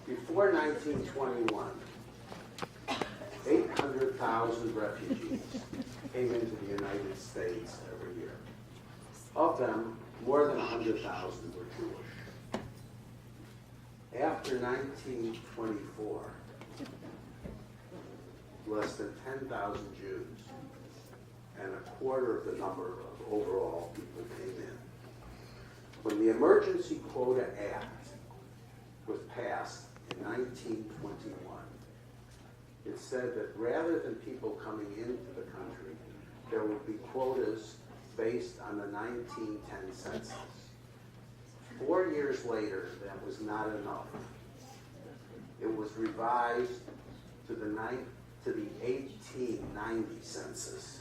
Before 1921, 800,000 refugees came into the United States every year. Of them, more than 100,000 were Jewish. After 1924, less than 10,000 Jews and a quarter of the number of overall people came in. When the Emergency Quota Act was passed in 1921, it said that rather than people coming into the country, there would be quotas based on the 1910 census. 4 years later, that was not enough. It was revised to the 1890 census,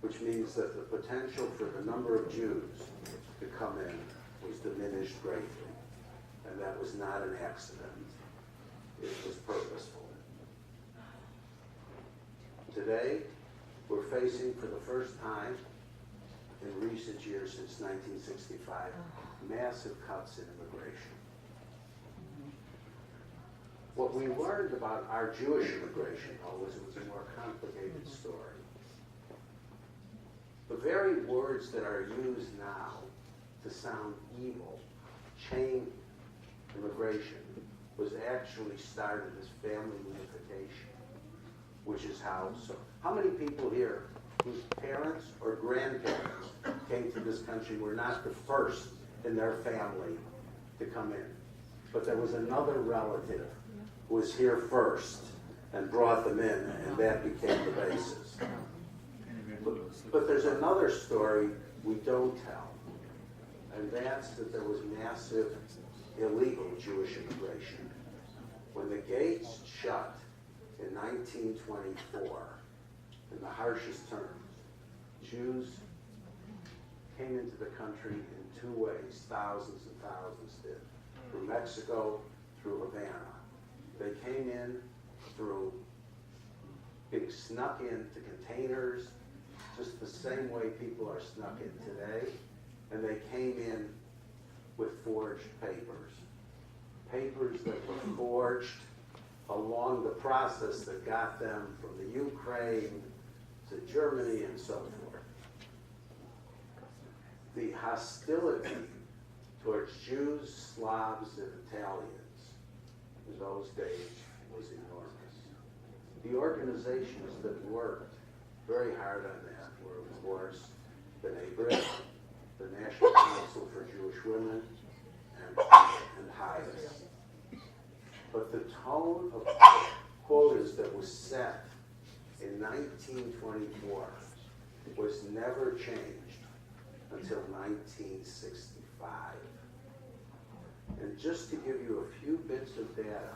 which means that the potential for the number of Jews to come in was diminished greatly. And that was not an accident. It was purposeful. Today, we're facing for the first time in recent years since 1965, massive cuts in immigration. What we learned about our Jewish immigration, though, was it was a more complicated story. The very words that are used now to sound evil, chain immigration, was actually started as family unification, which is how many people here whose parents or grandparents came to this country were not the first in their family to come in, but there was another relative who was here first and brought them in, and that became the basis. But there's another story we don't tell, and that's that there was massive illegal Jewish immigration. When the gates shut in 1924, in the harshest terms, Jews came into the country in two ways, thousands and thousands did. Through Mexico, through Havana. They came in through being snuck into containers, just the same way people are snuck in today. And they came in with forged papers. Papers that were forged along the process that got them from the Ukraine to Germany and so forth. The hostility towards Jews, Slavs, and Italians in those days was enormous. The organizations that worked very hard on that were, of course, the B'nai, the National Council for Jewish Women, and Hias. But the tone of quotas that was set in 1924 was never changed until 1965. And just to give you a few bits of data